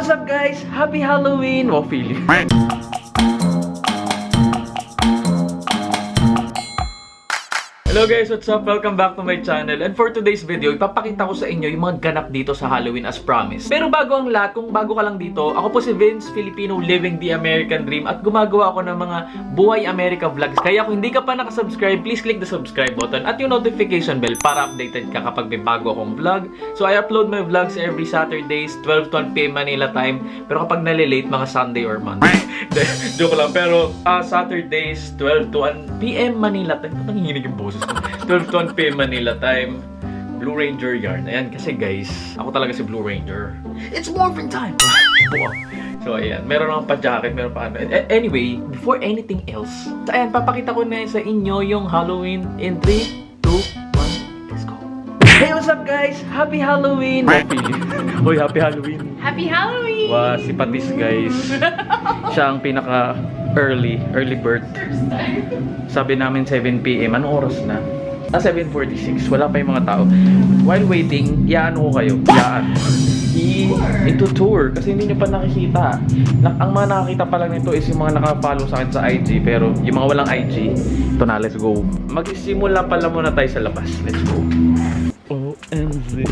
what's up guys? Happy Halloween! Wow, feeling. Hello guys, what's up? Welcome back to my channel. And for today's video, ipapakita ko sa inyo yung mga ganap dito sa Halloween as promised. Pero bago ang lahat, kung bago ka lang dito, ako po si Vince, Filipino living the American dream at gumagawa ako ng mga Buhay America vlogs. Kaya kung hindi ka pa nakasubscribe, please click the subscribe button at yung notification bell para updated ka kapag may bago akong vlog. So I upload my vlogs every Saturdays, 12 to 1 PM Manila time. Pero kapag nalilate, mga Sunday or Monday. Joke lang. Pero Saturdays, 12 to 1 PM Manila time. Nanginginig yung boses. 12 to 1 PM Manila time. Blue Ranger yarn. Ayan, kasi guys, ako talaga si Blue Ranger. It's morphin time! So ayan, meron akong pa-jacket, meron pa ano. Anyway, before anything else, ayan, papakita ko na sa inyo yung Halloween in 3, 2, 1, let's go! Hey, what's up guys? Happy Halloween! Hoy, happy Halloween! Happy Halloween! Wow, si Patis guys. Siya ang pinaka early bird. Sabi namin 7 PM. Anong oras na? 7:46. Wala pa yung mga tao. While waiting, yaan ko kayo. Yaan. Ito tour. Kasi hindi nyo pa nakikita. Ang mga nakakita pa lang nito is yung mga nakafollow sa akin sa IG. Pero yung mga walang IG, ito na, let's go. Magsisimula pala muna tayo sa labas. Let's go. OMG.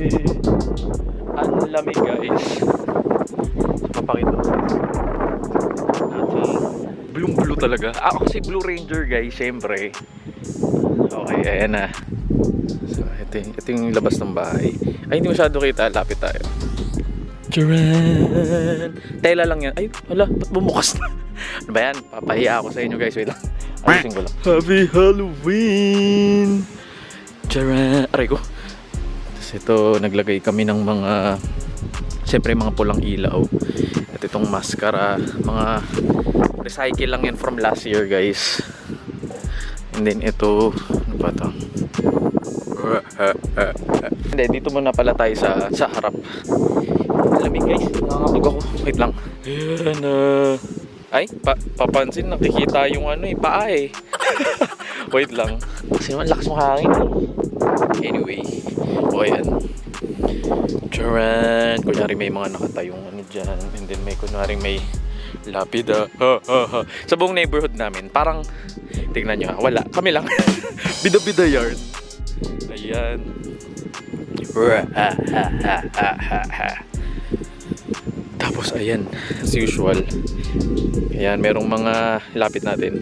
Ang lamig guys. Papakita ko. Blue talaga. Ako si Blue Ranger guys, syempre. Okay, ayan na. So, ito yung labas ng bahay. Ay, hindi masyado kita. Lapit tayo. Charan! Tela lang yan. Ay, hala, ba't bumukas na? Ano ba yan? Papahiya ako sa inyo guys. Wait lang. Ayusin ko lang. Happy Halloween! Charan! Aray ko. Tapos ito, naglagay kami ng mga syempre mga pulang ilaw. At itong maskara. Mga recycle lang yan from last year guys. And then ito, ano ba ito? Hindi, dito muna pala tayo sa harap. Alamig guys, nakakatog ako. Wait lang. Ayan ay, papansin, nakikita yung ano paa Wait lang. Kasi naman, lakas mong hangin Anyway, ayan. Charan! Kunyari may mga nakatayong ano dyan. And then may kunyari may lapida. Sa buong neighborhood namin, parang tignan nyo wala, kami lang. Bida-bida yard. Ayan. Tapos ayan, as usual. Ayan, merong mga lapit natin.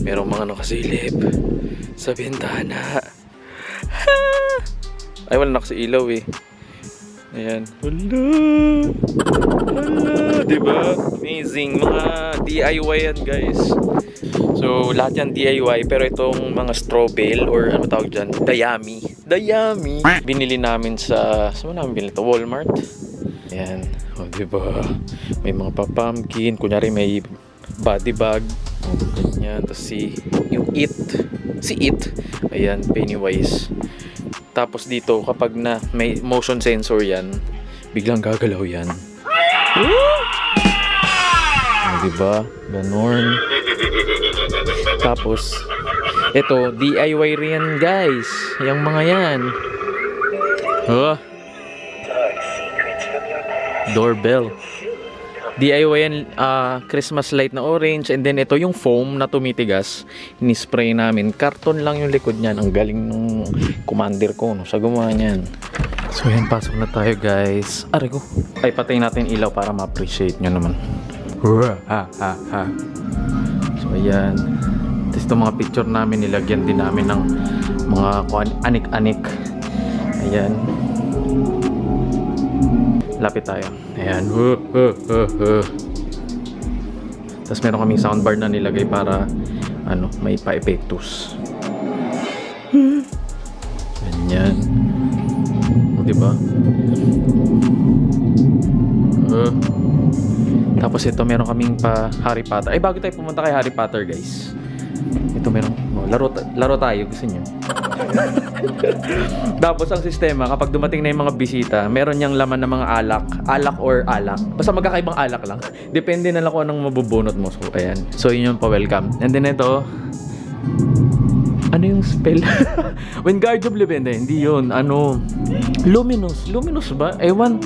Merong mga nakasilip sa bintana. Ay, wala nakasilaw Ayan. Hala, diba? Amazing. Mga DIY yan guys. So, lahat yan DIY. Pero itong mga straw bale or ano tawag dyan? Dayami. Binili namin saan namin binili ito? Walmart. Ayan. O, diba? May mga pa-pumpkin. Kunyari may body bag. O, ganyan. Tapos yung It. Si It. Ayan, Pennywise. Tapos dito, kapag na may motion sensor yan, biglang gagalaw yan. Diba? Ganon. Tapos, ito, DIY rin guys. Yung mga yan. Doorbell. DIY yan, Christmas light na orange. And then ito yung foam na tumitigas. Inispray namin. Karton lang yung likod niyan. Ang galing ng commander ko sa gumawa niyan. So yan, pasok na tayo guys. Aray ko. Ay, patayin natin ilaw para ma-appreciate nyo naman. So ayan. Tapos itong mga picture namin, nilagyan din namin ng mga anik-anik. Ayan. Lapit tayo. Ayan. Tapos meron kaming soundbar na nilagay para may pa-epektus. Ganyan. O, diba? Tapos ito, meron kaming pa Harry Potter. Ay, bago tayo pumunta kay Harry Potter, guys. Ito meron. Laro tayo. Gusto nyo? Tapos ang sistema, kapag dumating na yung mga bisita, meron niyang laman ng mga alak or alak. Basta magkakaibang alak lang. Depende na lang kung anong mabubunot mo. So, ayan. So, yun yung pa-welcome. And then ito, ano yung spell? Wingardium Leviosa. Hindi yun. Luminous. Luminous ba? Ewan.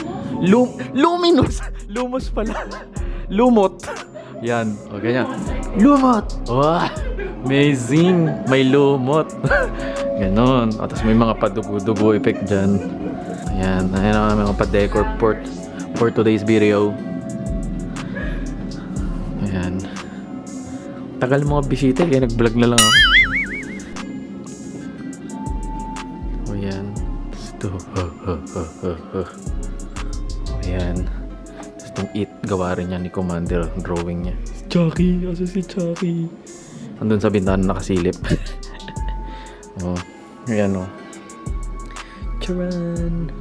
Luminous! Lumos pala. Lumot. Yan. O, ganyan. Lumot! Wow! Amazing! May lumot. Ganon. O, tapos may mga padugo-dugo effect dyan. Ayan. Ayan ang mga pa-decor for today's video. Ayan. Tagal mga bisita. Kaya nag-vlog na lang ako. O, yan. Ito. Ayan. Tapos itong it, gawa rin niya ni Commander, drawing niya. Si Chucky! Asa si Chucky? Andun sa bintana nakasilip. Oh, ayan o. Charan!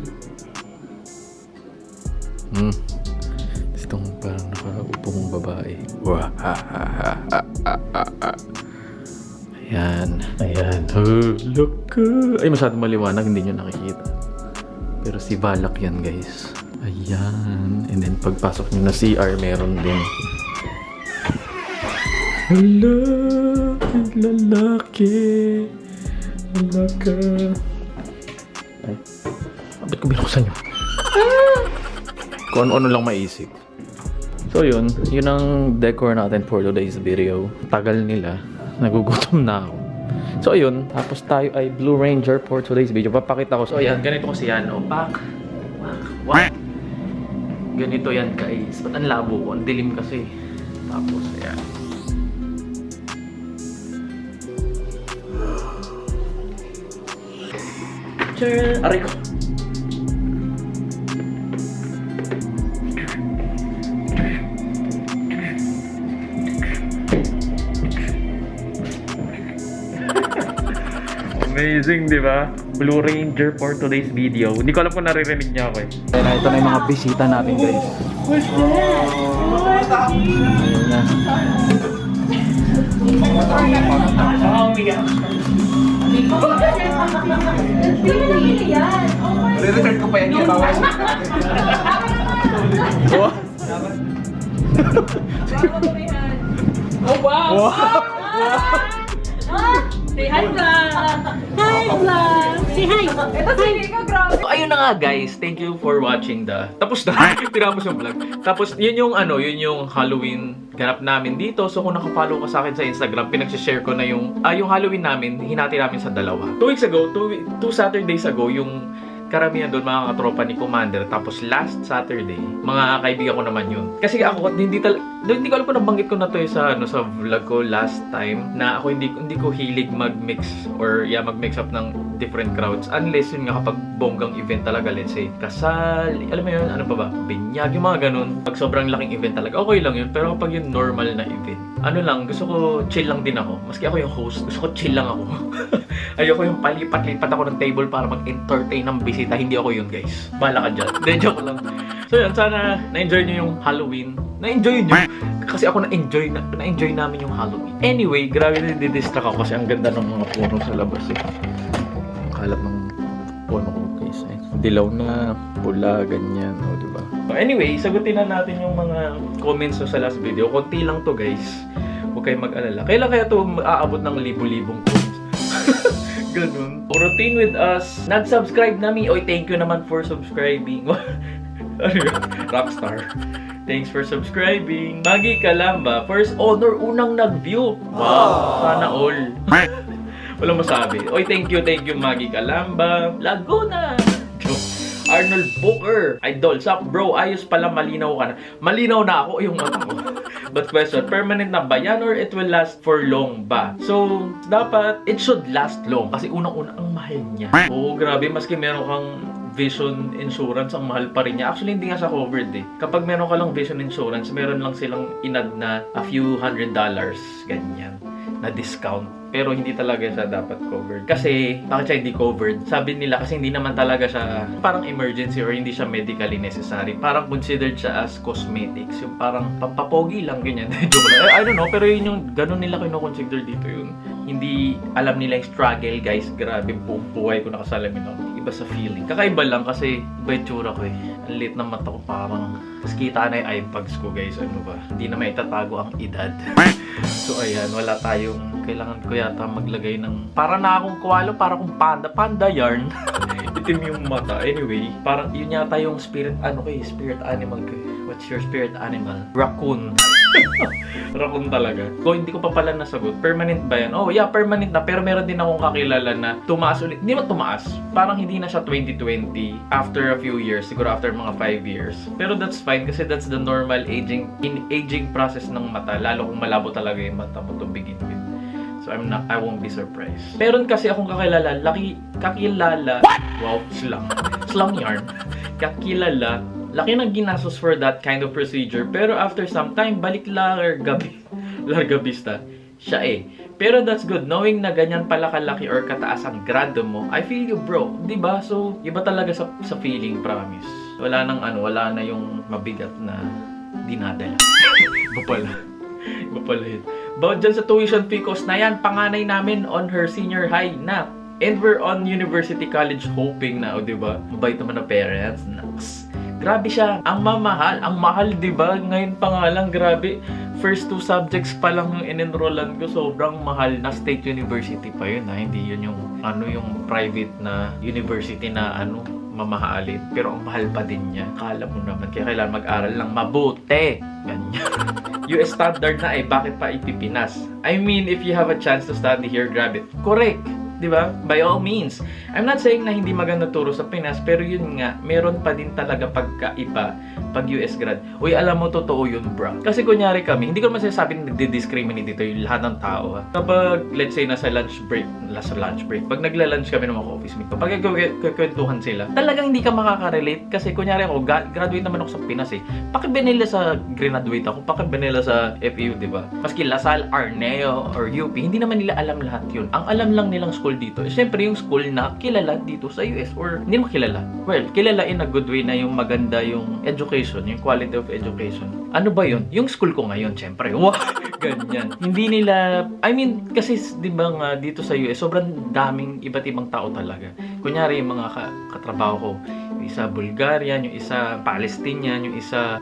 Tapos itong parang nakaupong babae. Ayan. Ayan. Oh, look! Ay, masyadong maliwanag, hindi nyo nakikita. Pero si Balak yan, guys. Ayan. And then pagpasok nyo na CR, meron din. Hala! Lalaki! Lalaka! Ay. Ba't ko binuksan nyo? Kung ano lang maisip. So yun. Yun ang decor natin for today's video. Tagal nila. Nagugutom na ako. So ayun. Tapos tayo ay Blue Ranger for today's video. Papakita ko. So ayan. Ganito kasi yan. Opak. Wak. Ganito yan guys. Ba't ang labo ko? Ang dilim kasi. Tapos ayan. Sure. Aray ko. Amazing, di ba? Blue Ranger for today's video. Hindi ko alam kung naririnig niya ako eh. Kaya ito na yung mga bisita natin guys. Where's that? Ayun na. Re-record ko pa yan yung bawas. Oh wow! Say hi vlog! Hi vlog! Say hi! Ito si Nico, grabe! So, ayun na nga guys, thank you for watching the... Tapos na, tinapos yung vlog. Tapos yun yung ano, yun yung Halloween ganap namin dito. So kung nakafollow ka sa akin sa Instagram, pinag-share ko na yung Halloween namin, hinati namin sa dalawa. 2 weeks ago, 2 Saturdays ago, yung karamihan doon mga katropa ni Commander. Tapos last Saturday, mga kaibigan ko naman yun. Kasi ako, hindi ko alam kung nabanggit ko na to sa vlog ko last time na ako hindi ko hilig mag-mix or mag-mix up ng different crowds unless yun nga kapag bonggang event talaga, let's say kasal, alam mo yun, ano pa ba, binyag, yung mga ganun. Pag sobrang laking event talaga, okay lang yun. Pero kapag yung normal na event, ano lang, gusto ko chill lang din ako. Maski ako yung host, gusto ko chill lang ako. Ayoko yung palipat-lipat ako ng table para mag-entertain ng bisita. Hindi ako yun, guys. Bala ka dyan. Hindi, joke lang. So yun, sana na-enjoy nyo yung Halloween. Na-enjoy nyo. Kasi ako na-enjoy namin yung Halloween. Anyway, grabe na didistract ako kasi ang ganda ng mga puno sa labas eh. Ang kalat ng puno ko, guys. Eh. Dilaw na, pula, ganyan. O, diba? So, anyway, sagutin na natin yung mga comments sa last video. Konti lang to, guys. Huwag kayong mag-alala. Kailan kaya to aabot ng libo-libong comments? Ganun. Routine with us. Nag-subscribe na mi. Oy, thank you naman for subscribing. Ano yun? Rockstar. Thanks for subscribing. Maggie Calamba. First honor, unang nag-view. Wow. Sana all. Walang masabi. Oy, thank you, Maggie Calamba. Laguna. Arnold Booker. Idol. Sup, bro? Ayos pala, malinaw ka na. Malinaw na ako yung mata ko. But question, permanent na ba yan or it will last for long ba? So, dapat, it should last long. Kasi unang-una, ang mahal niya. Oo, grabe. Maski meron kang vision insurance, ang mahal pa rin niya. Actually, hindi nga siya covered eh. Kapag meron ka lang vision insurance, meron lang silang inad na a few $100. Ganyan. Na discount. Pero hindi talaga siya dapat covered. Kasi, bakit siya hindi covered? Sabi nila kasi hindi naman talaga siya parang emergency or hindi siya medically necessary. Parang considered siya as cosmetics. Yung parang papapogi lang, ganyan. Joke lang. I don't know, pero yun yung ganun nila kino-consider dito yun. Hindi alam nila yung struggle, guys. Grabe, buong buhay ko nakasalamin ako. Iba sa feeling. Kakaiba lang kasi iba yung tsura ko eh. Ang lit ng mata ko parang. Tapos kita na yung eyebags ko, guys. Ano ba? Hindi na may itatago ang edad. So ayan, wala tayong kailangan ko yata maglagay ng para na akong kuwalo, para akong panda yarn. Itim yung mata. Anyway, parang yun yata yung spirit animal ko. What's your spirit animal? Raccoon. Raccoon talaga. Hindi ko pa pala nasagot. Permanent ba yan? Oh yeah, permanent na. Pero meron din akong kakilala na tumaas ulit. Hindi mo tumaas. Parang hindi na siya 2020 after a few years. Siguro after mga 5 years. Pero that's fine kasi that's the normal aging process ng mata. Lalo kung malabo talaga yung mata mo to begin with. So I won't be surprised. Meron kasi akong kakilala, wow, slang yarn. Kakilala, laki ng ginastos for that kind of procedure. Pero after some time, balik largabista siya Pero that's good, knowing na ganyan pala kalaki or kataas ang grado mo. I feel you bro, diba? So, iba talaga sa feeling, promise. Wala na yung mabigat na dinadala. Iba pala yun. About dyan sa tuition fee cost na yan, panganay namin on her senior high na. And we're on university college hoping na, diba? Mabait naman na parents. Naks. Grabe siya. Ang mahal, diba? Ngayon pa nga lang, grabe. First 2 subjects pa lang yung in-enrollan ko, sobrang mahal na state university pa yun, ha? Hindi yun yung, yung private na university na, mamahalin. Pero ang mahal pa din niya. Kala mo naman, kaya kailangan mag-aral lang mabuti. Ganyan. US standard na bakit pa ipipinas? I mean, if you have a chance to study here, grab it. Correct. Diba? By all means. I'm not saying na hindi maganda turo sa Pinas, pero yun nga, meron pa din talaga pagkaiba pag US grad. Uy, alam mo, totoo yun, bro. Kasi kunyari kami, hindi ko naman sinasabing nagdi-discriminate dito yung lahat ng tao, ha. Kapag, let's say, nasa lunch break, pag nagla-lunch kami ng mga office mate ko, pag kwentuhan sila, talagang hindi ka makaka-relate. Kasi kunyari ako, graduate naman ako sa Pinas, Pakibenela sa graduate ako, pakibenela sa FEU, diba? Maski Lasal, Arneo, or UP, hindi naman nila alam lahat yun. Ang alam lang nilang school dito, syempre yung school na kilala dito sa US, or hindi mo kilala. Well, kilala in a good way na yung maganda yung education, yung quality of education. Ano ba yun? Yung school ko ngayon, syempre. Wow! Ganyan. Hindi nila, kasi di ba nga dito sa US, sobrang daming iba't ibang tao talaga. Kunyari, yung mga katrabaho ko, yung isa Bulgarian, yung isa Palestinian, yung isa,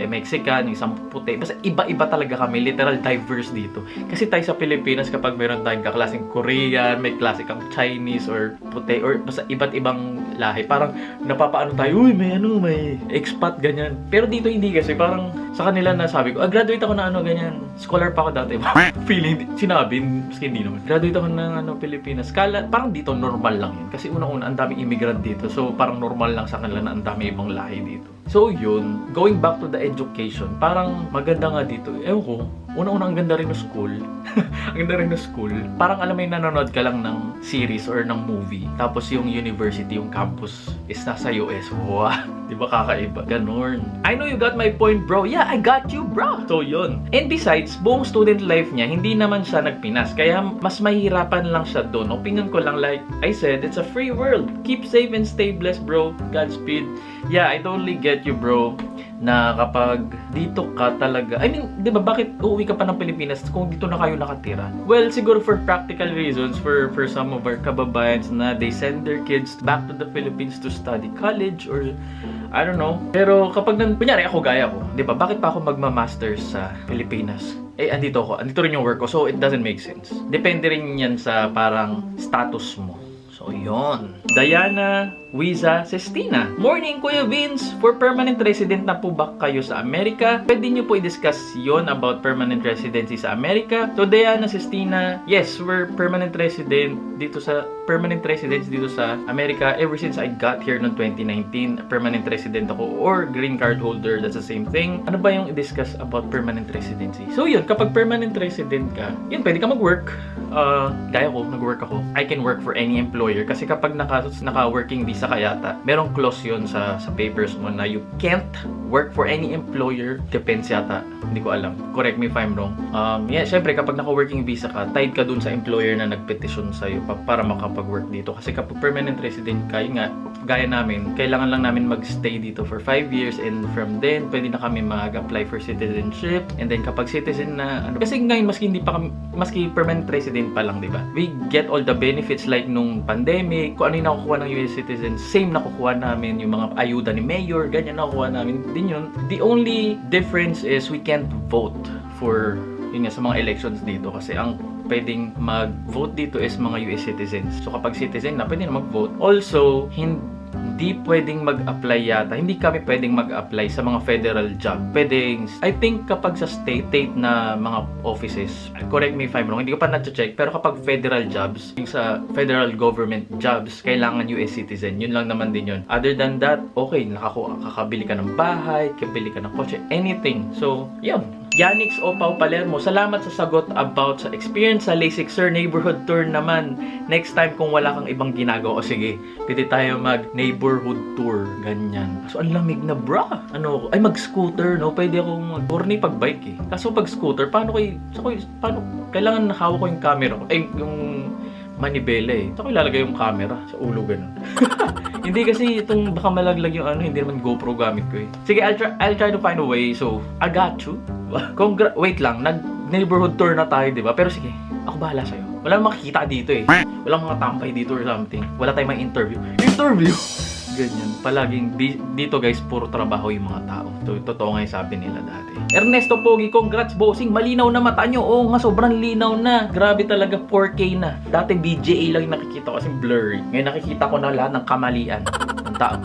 Mexican, yung isang puti. Basta iba-iba talaga kami, literal diverse dito. Kasi tayo sa Pilipinas, kapag meron tayong kaklaseng Korean, may klase kang Chinese or puti, or basta iba't ibang lahi, parang napapaano tayo, uy, may expat, ganyan. Pero dito hindi kasi, parang sa kanila nasabi ko, graduate ako na ganyan. Scholar pa ako dati. Feeling, sinabi, maski hindi naman. Graduate ako ng Pilipinas. Parang dito normal lang yun. Kasi unang-una, ang daming immigrant dito. So, parang normal lang sa kanila na ang dami ibang lahi dito. So, yun. Going back to the education, parang maganda nga dito. Ewan ko, una-una ang ganda rin ng school. Ang ganda rin ng school. Parang alam mo yung nanonood ka lang ng series or ng movie. Tapos yung university, yung campus is nasa US. Wow! Diba kakaiba? Ganun. I know you got my point, bro. Yeah, I got you, bro. So, yun. And besides, buong student life niya, hindi naman siya nagpinas. Kaya mas mahirapan lang siya doon. Opinion ko lang, like I said, it's a free world. Keep safe and stay blessed, bro. Godspeed. Yeah, I totally get you, bro. Na kapag dito ka talaga, di ba, bakit uuwi ka pa ng Pilipinas kung dito na kayo nakatira? Well, siguro for practical reasons, for some of our kababayans na they send their kids back to the Philippines to study college or I don't know. Pero kapag kunyari ako, gaya ko, di ba, bakit pa ako magma-masters sa Pilipinas? Andito rin yung work ko, so it doesn't make sense. Depende rin yan sa parang status mo. So, yun. Diana Wiza Sestina. Morning, Kuya Vince. For permanent resident na po ba kayo sa Amerika? Pwede nyo po i-discuss yon about permanent residency sa Amerika. So, Diana Sestina, yes, we're permanent residents dito sa Amerika. Ever since I got here noong 2019, permanent resident ako or green card holder, that's the same thing. Ano ba yung i-discuss about permanent residency? So, yun, kapag permanent resident ka, yun, pwede ka mag-work. Gaya ko, nag-work ako. I can work for any employer kasi kapag naka-working visa ka yata, merong clause yun sa papers mo na you can't work for any employer. Depends yata. Hindi ko alam. Correct me if I'm wrong. Yeah, syempre kapag naka-working visa ka, tied ka dun sa employer na nag-petition sa'yo para makapag-work dito. Kasi kapag permanent resident ka, yun nga, gaya namin, kailangan lang namin mag-stay dito for 5 years and from then, pwede na kami mag-apply for citizenship. And then kapag citizen na, kasi ngayon, maski permanent resident pa lang, di ba? We get all the benefits like nung pandemic, kung ano yung nakukuha ng US citizens, same nakukuha namin, yung mga ayuda ni mayor, ganyan nakukuha namin din yun. The only difference is we can't vote for yun nga, sa mga elections dito kasi ang pwedeng mag-vote dito is mga US citizens. So kapag citizen na, pwede na mag-vote. Also, hindi pwedeng mag-apply yata. Hindi kami pwedeng mag-apply sa mga federal job. Pwedeng, I think kapag sa state na mga offices, correct me if I'm wrong, hindi ko pa na-check, pero kapag federal jobs, yung sa federal government jobs, kailangan US citizen. Yun lang naman din yun. Other than that, okay, kakabili ka ng bahay, kakabili ka ng kotse, anything. So, yun. Yanix Opao Palermo, salamat sa sagot about sa experience sa LASIK Sir. Neighborhood tour naman. Next time kung wala kang ibang ginagawa, o sige, pwede tayo mag-neighborhood tour. Ganyan. So, ang lamig na bra. Ano, ay mag-scooter, no? Pwede akong mag-tourney pag-bike eh. Kaso pag-scooter, paano kailangan hawak ko yung camera ko? Ay, yung manibela eh. Saan ko ilalagay yung camera? Sa ulo, ganun. Hindi kasi itong baka malaglag yung ano, hindi naman GoPro gamit ko eh. Sige, I'll try to find a way. So, I got you. Wait lang, nag-neighborhood tour na tayo, di ba? Pero sige, ako bahala sa'yo. Wala makikita dito eh. Walang mga tampay dito or something. Wala tayong mga interview. Interview! Ganyan. Palaging dito guys, puro trabaho yung mga tao. So, totoo nga yung sabi nila dati. Ernesto Pogi, congrats bossing. Malinaw na mata nyo. Oo nga, sobrang linaw na. Grabe talaga, 4K na. Dati BGA lang yung nakikita ko kasi blurry. Ngayon nakikita ko na lahat ng kamalian ng tao.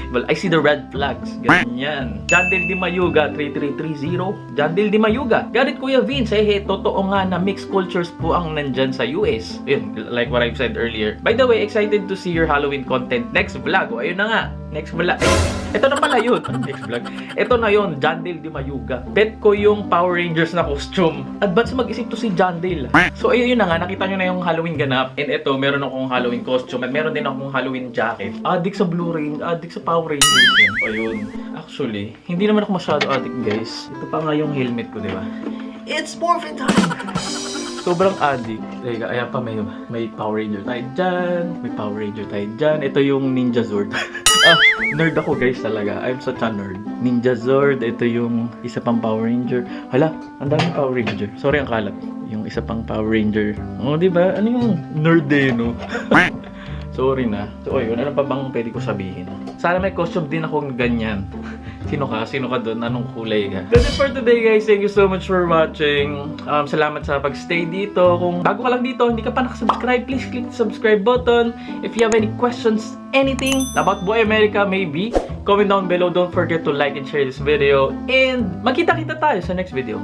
Well, I see the red flags. Ganyan. Jandel Di Mayuga, 3330. Jandel Di Mayuga. Garit Kuya Vince, totoo nga na mixed cultures po ang nandyan sa US. Yun, like what I've said earlier. By the way, excited to see your Halloween content next vlog. O, ayun na nga. Next vlog. Ito na pala yun. Next vlog. Ito na yun, Jandel Di Mayuga. Bet ko yung Power Rangers na costume. Advance mag-isip to si Jandel. So, ayun na nga. Nakita nyo na yung Halloween ganap. And ito, meron akong Halloween costume. At meron din akong Halloween jacket. Addict sa Blue Rain. Addict sa Power Rangers. Ayun. Actually, hindi naman ako masyado addict, guys. Ito pa nga yung helmet ko, di ba? It's morphin time! Sobrang addict. Teka, ayan pa may Power Ranger tayo dyan. May Power Ranger tayo dyan. Ito yung Ninja Zord. Nerd ako guys talaga. I'm such a nerd. Ninja Zord. Ito yung isa pang Power Ranger. Hala, ang daming Power Ranger. Sorry ang kalat. Yung isa pang Power Ranger. Oh, di ba? Ano yung nerd eh, no? Sorry na. So, ayun. Ano pa bang pwede ko sabihin? Sana may costume din akong ganyan. Sino ka? Sino ka doon? Anong kulay ka? That's it for today, guys. Thank you so much for watching. Salamat sa pag-stay dito. Kung bago ka lang dito, hindi ka pa nakasubscribe, please click the subscribe button. If you have any questions, anything about Boy America, maybe, comment down below. Don't forget to like and share this video. And magkita-kita tayo sa next video.